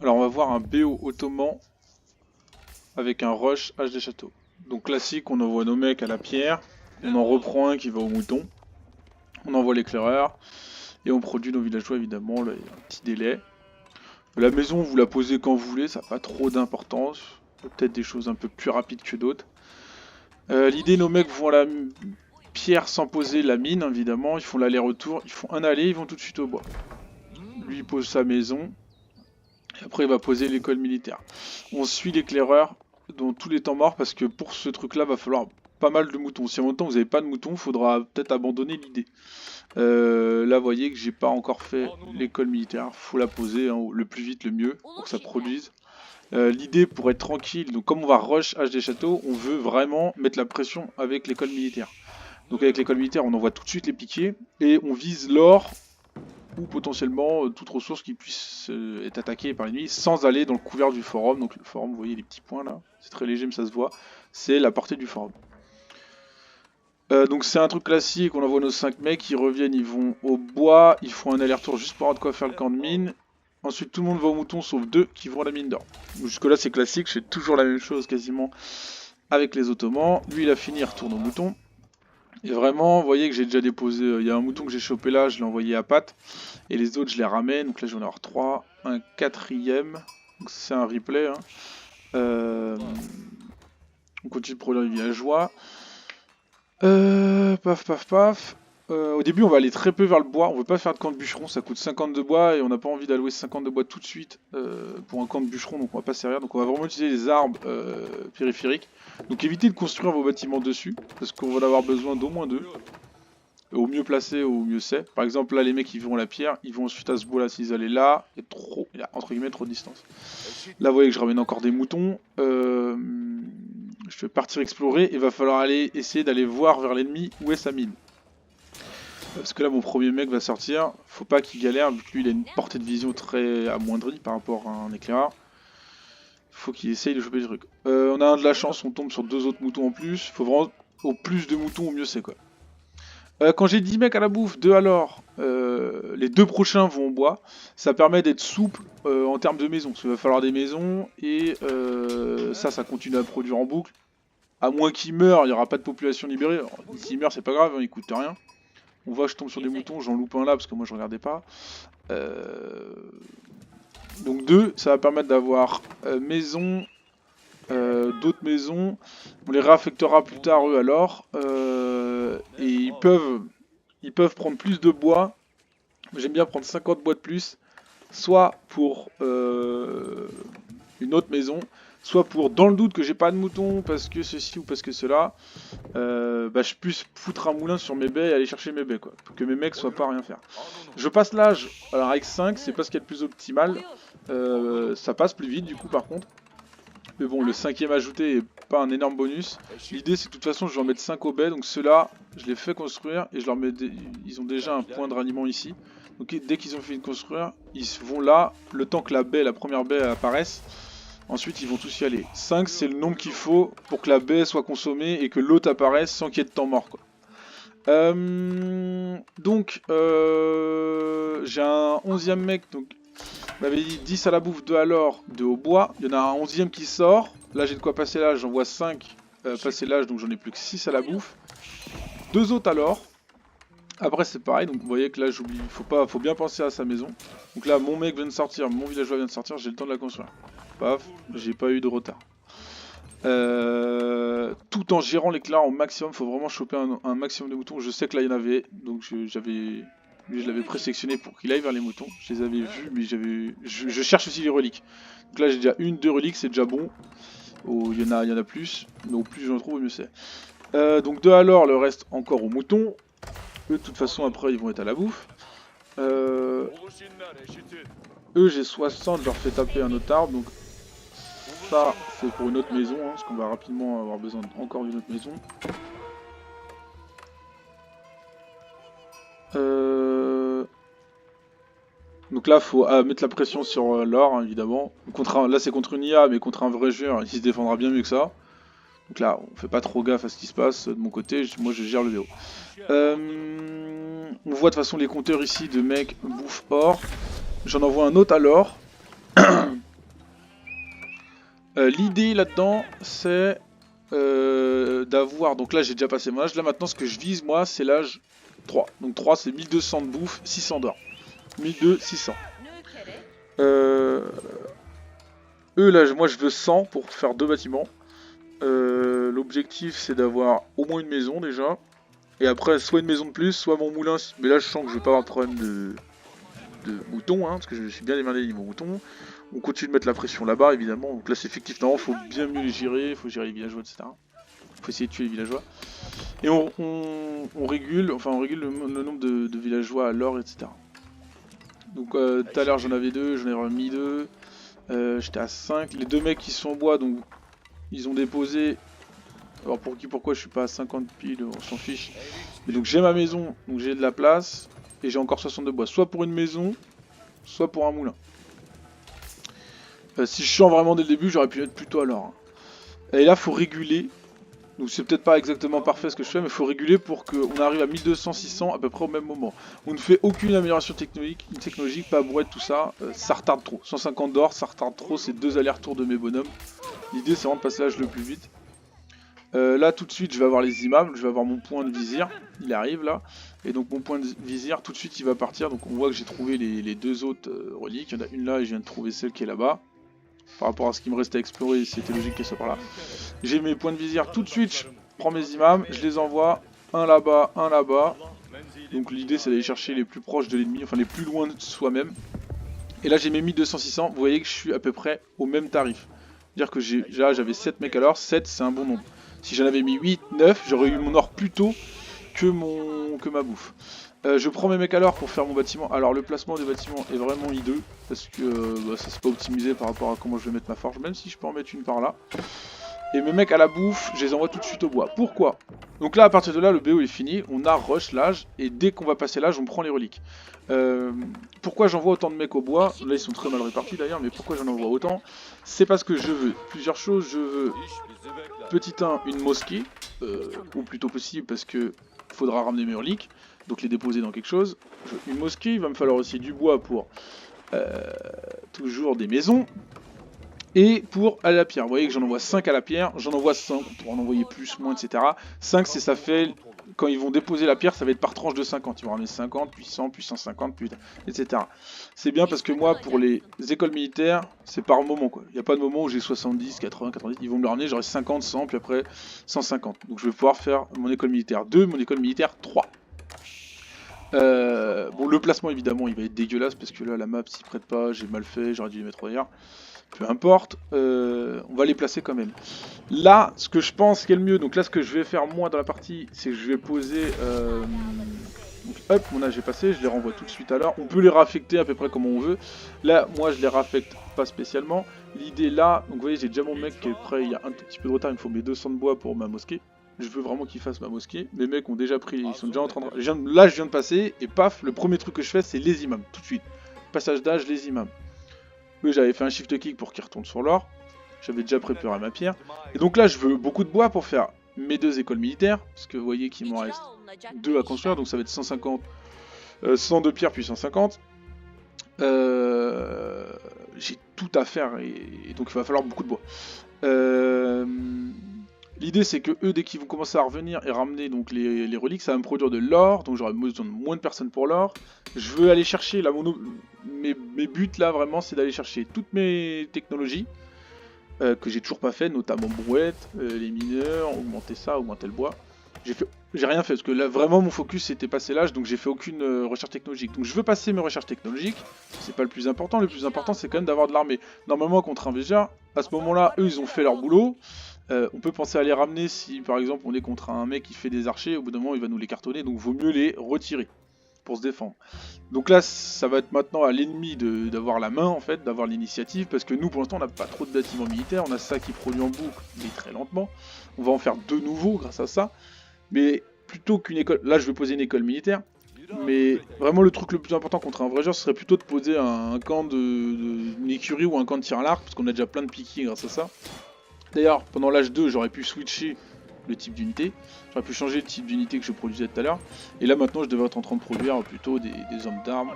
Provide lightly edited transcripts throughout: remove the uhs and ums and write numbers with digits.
Alors on va voir un BO ottoman avec un rush H des châteaux. Donc classique, on envoie nos mecs à la pierre, on en reprend un qui va au mouton, on envoie l'éclaireur, et on produit nos villageois évidemment, là il y a un petit délai. La maison vous la posez quand vous voulez, ça n'a pas trop d'importance, peut-être des choses un peu plus rapides que d'autres. L'idée, nos mecs vont à la pierre sans poser la mine évidemment, ils font l'aller-retour, ils font un aller, ils vont tout de suite au bois. Lui il pose sa maison, et après il va poser l'école militaire. On suit l'éclaireur dans tous les temps morts parce que pour ce truc là va falloir pas mal de moutons. Si en même temps vous n'avez pas de moutons, il faudra peut-être abandonner l'idée. Là vous voyez que j'ai pas encore fait l'école militaire, faut la poser hein, le plus vite le mieux pour que ça produise. L'idée pour être tranquille, donc comme on va rush H des châteaux, on veut vraiment mettre la pression avec l'école militaire. Donc avec l'école militaire on envoie tout de suite les piquets et on vise l'or ou potentiellement toute ressource qui puisse être attaquée par l'ennemi sans aller dans le couvert du forum. Donc le forum, vous voyez les petits points là, c'est très léger mais ça se voit, c'est la portée du forum. Donc c'est un truc classique, on envoie nos 5 mecs, ils reviennent, ils vont au bois, ils font un aller-retour juste pour avoir de quoi faire le camp de mine. Ensuite tout le monde va au mouton sauf 2 qui vont à la mine d'or. Jusque là c'est classique, je fais toujours la même chose quasiment avec les Ottomans. Lui il a fini, il retourne au mouton. Et vraiment, vous voyez que j'ai déjà déposé, il y a un mouton que j'ai chopé là, je l'ai envoyé à Pat. Et les autres, je les ramène, donc là je vais en avoir 3, un quatrième, donc c'est un replay. Hein. On continue de produire les villageois. Paf paf paf. Au début on va aller très peu vers le bois, on veut pas faire de camp de bûcheron, ça coûte 50 de bois et on n'a pas envie d'allouer 50 de bois tout de suite pour un camp de bûcheron, donc on va pas servir. Donc on va vraiment utiliser les arbres périphériques. Donc évitez de construire vos bâtiments dessus, parce qu'on va en avoir besoin d'au moins 2. Au mieux placé, au mieux c'est. Par exemple là les mecs ils vont à la pierre, ils vont ensuite à ce bois là s'ils allaient là, il y a entre guillemets trop de distance. Là vous voyez que je ramène encore des moutons. Je vais partir explorer et va falloir aller essayer d'aller voir vers l'ennemi où est sa mine. Parce que là mon premier mec va sortir, faut pas qu'il galère vu que lui il a une portée de vision très amoindrie par rapport à un éclaireur. Faut qu'il essaye de choper des trucs. On a un de la chance, on tombe sur 2 autres moutons en plus, faut vraiment au plus de moutons au mieux c'est quoi. Quand j'ai 10 mecs à la bouffe, 2 alors, les 2 prochains vont au bois, ça permet d'être souple en termes de maisons, parce qu'il va falloir des maisons, et ça continue à produire en boucle. À moins qu'ils meurent, il n'y aura pas de population libérée. S'ils meurent, c'est pas grave, hein, ils coûtent rien. On voit, je tombe sur des moutons, j'en loupe un là parce que moi je regardais pas. Donc 2, ça va permettre d'avoir maison, d'autres maisons. On les réaffectera plus tard eux alors. Et ils peuvent prendre plus de bois. J'aime bien prendre 50 bois de plus. Soit pour une autre maison, soit pour, dans le doute que j'ai pas de moutons, parce que ceci ou parce que cela, je puisse foutre un moulin sur mes baies et aller chercher mes baies, quoi. Pour que mes mecs soient pas à rien faire. Je passe l'âge, alors avec 5, c'est pas ce qu'il y a de plus optimal. Ça passe plus vite du coup par contre. Mais bon, le 5ème ajouté est pas un énorme bonus. L'idée c'est de toute façon je vais en mettre 5 aux baies, donc ceux-là je les fais construire et je leur mets ils ont déjà un point de ralliement ici. Donc dès qu'ils ont fini de construire, ils vont là, le temps que la première baie apparaisse. Ensuite ils vont tous y aller. 5 c'est le nombre qu'il faut pour que la baie soit consommée et que l'autre apparaisse sans qu'il y ait de temps mort quoi. Donc j'ai un 11ème mec, donc il m'avait dit 10 à la bouffe, 2 à l'or, 2 au bois. Il y en a un 11ème qui sort. Là j'ai de quoi passer l'âge, j'en vois 5 passer l'âge, donc j'en ai plus que 6 à la bouffe. 2 autres à l'or. Après c'est pareil, donc vous voyez que là j'oublie, faut bien penser à sa maison. Donc là mon mec vient de sortir, mon villageois vient de sortir, j'ai le temps de la construire. Paf, j'ai pas eu de retard. Tout en gérant l'éclair au maximum, faut vraiment choper un maximum de moutons. Je sais que là il y en avait, donc je l'avais présélectionné pour qu'il aille vers les moutons. Je les avais vus, mais je cherche aussi les reliques. Donc là j'ai déjà 2 reliques, c'est déjà bon. Oh, il y en a plus, mais au plus j'en trouve, au mieux c'est. Donc 2 alors, le reste encore aux moutons. Eux de toute façon après ils vont être à la bouffe. Eux j'ai 60, je leur fais taper un autre arbre, donc ça c'est pour une autre maison, hein, parce qu'on va rapidement avoir besoin encore d'une autre maison. Donc là faut mettre la pression sur l'or hein, évidemment. Là c'est contre une IA mais contre un vrai joueur il se défendra bien mieux que ça. Donc là on fait pas trop gaffe à ce qui se passe de mon côté, moi je gère le VO. On voit de toute façon les compteurs ici de mecs bouffe or. J'en envoie un autre à l'or. L'idée là-dedans, c'est d'avoir... Donc là, j'ai déjà passé mon âge. Là, maintenant, ce que je vise, moi, c'est l'âge 3. Donc 3, c'est 1200 de bouffe, 600 d'or. 1200, 600. Eux, là, moi, je veux 100 pour faire 2 bâtiments. L'objectif, c'est d'avoir au moins une maison, déjà. Et après, soit une maison de plus, soit mon moulin. Mais là, je sens que je vais pas avoir de problème de moutons, hein, parce que je suis bien démerdé niveau moutons. On continue de mettre la pression là-bas, évidemment. Donc là, c'est effectif. Non, faut bien mieux les gérer, faut gérer les villageois, etc. Faut essayer de tuer les villageois. Et on régule, enfin on régule le nombre de villageois à l'or, etc. Donc tout à l'heure j'en avais 2, j'en ai remis 2. J'étais à 5. Les 2 mecs qui sont en bois, donc ils ont déposé. Alors pourquoi je suis pas à 50 piles, on s'en fiche. Mais donc j'ai ma maison, donc j'ai de la place. Et j'ai encore 62 bois, soit pour une maison, soit pour un moulin. Si je chante vraiment dès le début, j'aurais pu être plutôt à l'or. Et là faut réguler. Donc c'est peut-être pas exactement parfait ce que je fais, mais il faut réguler pour qu'on arrive à 1200-600 à peu près au même moment. On ne fait aucune amélioration technologique, pas brouette, tout ça, ça retarde trop. 150 d'or, ça retarde trop, c'est 2 allers-retours de mes bonhommes. L'idée c'est vraiment de passer l'âge le plus vite. Là tout de suite je vais avoir les immeubles, je vais avoir mon point de vizir, il arrive là. Et donc mon point de vizir tout de suite il va partir, donc on voit que j'ai trouvé les 2 autres reliques. Il y en a une là et je viens de trouver celle qui est là-bas. Par rapport à ce qui me reste à explorer, c'était logique qu'elle soit par là. J'ai mes points de vizir tout de suite, je prends mes imams, je les envoie, un là-bas, un là-bas. Donc l'idée c'est d'aller chercher les plus proches de l'ennemi, enfin les plus loin de soi-même. Et là j'ai mes 1200-600, vous voyez que je suis à peu près au même tarif. C'est-à-dire que j'avais 7 mecs alors, 7 c'est un bon nombre. Si j'en avais mis 8, 9, j'aurais eu mon or plus tôt que ma bouffe. Je prends mes mecs alors pour faire mon bâtiment. Alors le placement des bâtiments est vraiment hideux parce que ça c'est pas optimisé par rapport à comment je vais mettre ma forge, même si je peux en mettre une par là. Et mes mecs à la bouffe, je les envoie tout de suite au bois. Pourquoi? Donc là à partir de là le BO est fini, on a rush l'âge et dès qu'on va passer l'âge on prend les reliques. Pourquoi j'envoie autant de mecs au bois? Là ils sont très mal répartis d'ailleurs, mais pourquoi j'en envoie autant? C'est parce que je veux plusieurs choses. Je veux petit 1 une mosquée, ou plutôt possible parce que faudra ramener mes reliques, donc les déposer dans quelque chose. Une mosquée, il va me falloir aussi du bois pour toujours des maisons. Et pour à la pierre, vous voyez que j'en envoie 5 à la pierre, j'en envoie 5, on pourra en envoyer plus, moins, etc. 5 c'est ça fait, quand ils vont déposer la pierre, ça va être par tranche de 50, ils vont ramener 50, puis 100, puis 150, puis etc. C'est bien parce que moi, pour les écoles militaires, c'est par moment quoi. Il n'y a pas de moment où j'ai 70, 80, 90, ils vont me le ramener, j'aurai 50, 100, puis après 150. Donc je vais pouvoir faire mon école militaire 2, mon école militaire 3. Bon, le placement évidemment il va être dégueulasse parce que là la map s'y prête pas, j'ai mal fait, j'aurais dû les mettre ailleurs. Peu importe, on va les placer quand même. Là, ce que je pense qui est le mieux, donc là ce que je vais faire moi dans la partie, c'est que je vais poser... donc hop, mon âge est passé, je les renvoie tout de suite à l'heure. On peut les réaffecter à peu près comme on veut. Là, moi je les réaffecte pas spécialement. L'idée là, donc vous voyez j'ai déjà mon mec qui est prêt, il y a un tout petit peu de retard, il me faut mes 200 de bois pour ma mosquée. Je veux vraiment qu'il fasse ma mosquée. Mes mecs ont déjà pris, ils sont déjà en train de... Là je viens de passer, et paf, le premier truc que je fais c'est les imams, tout de suite. Passage d'âge, les imams. Eux j'avais fait un shift click pour qu'ils retournent sur l'or. J'avais déjà préparé ma pierre. Et donc là je veux beaucoup de bois pour faire mes 2 écoles militaires. Parce que vous voyez qu'il m'en reste 2 à construire. Donc ça va être 150, 100 de pierre puis 150. J'ai tout à faire et donc il va falloir beaucoup de bois. L'idée c'est que eux dès qu'ils vont commencer à revenir et ramener donc les reliques, ça va me produire de l'or, donc j'aurai besoin de moins de personnes pour l'or. Je veux aller chercher, là mes buts là vraiment c'est d'aller chercher toutes mes technologies que j'ai toujours pas fait, notamment brouette, les mineurs, augmenter ça, augmenter le bois. J'ai rien fait parce que là vraiment mon focus c'était passer l'âge, donc j'ai fait aucune recherche technologique. Donc je veux passer mes recherches technologiques, c'est pas le plus important c'est quand même d'avoir de l'armée. Normalement contre un VGA, à ce moment là eux ils ont fait leur boulot. On peut penser à les ramener si par exemple on est contre un mec qui fait des archers, au bout d'un moment il va nous les cartonner, donc vaut mieux les retirer pour se défendre. Donc là ça va être maintenant à l'ennemi d'avoir la main en fait, d'avoir l'initiative, parce que nous pour l'instant on n'a pas trop de bâtiments militaires, on a ça qui produit en boucle mais très lentement. On va en faire 2 nouveaux grâce à ça, mais plutôt qu'une école, là je vais poser une école militaire, mais vraiment le truc le plus important contre un vrai joueur ce serait plutôt de poser un camp une écurie ou un camp de tir à l'arc, parce qu'on a déjà plein de piquets grâce à ça. D'ailleurs, pendant l'âge 2, j'aurais pu switcher le type d'unité. J'aurais pu changer le type d'unité que je produisais tout à l'heure. Et là, maintenant, je devrais être en train de produire plutôt des hommes d'armes.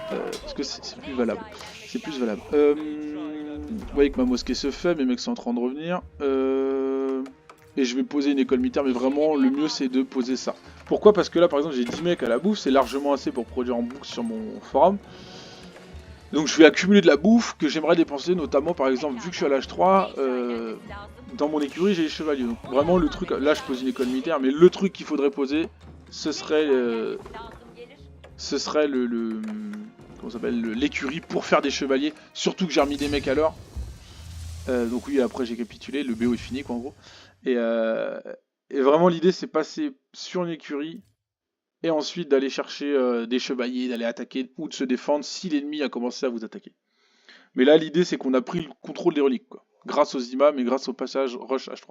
Parce que c'est plus valable. C'est plus valable. Vous voyez que ma mosquée se fait, mes mecs sont en train de revenir. Et je vais poser une école militaire, mais vraiment le mieux c'est de poser ça. Pourquoi? Parce que là par exemple j'ai 10 mecs à la bouffe, c'est largement assez pour produire en boucle sur mon forum. Donc je vais accumuler de la bouffe que j'aimerais dépenser, notamment par exemple vu que je suis à l'âge 3, dans mon écurie j'ai les chevaliers. Donc vraiment le truc, là je pose une école militaire, mais le truc qu'il faudrait poser, ce serait comment ça s'appelle, l'écurie pour faire des chevaliers. Surtout que j'ai remis des mecs à l'heure. Donc oui, après j'ai capitulé, le BO est fini quoi en gros. Et, et vraiment l'idée c'est passer sur une écurie et ensuite d'aller chercher des chevaliers, d'aller attaquer ou de se défendre si l'ennemi a commencé à vous attaquer. Mais là l'idée c'est qu'on a pris le contrôle des reliques quoi. Grâce aux imams et grâce au passage Rush H3.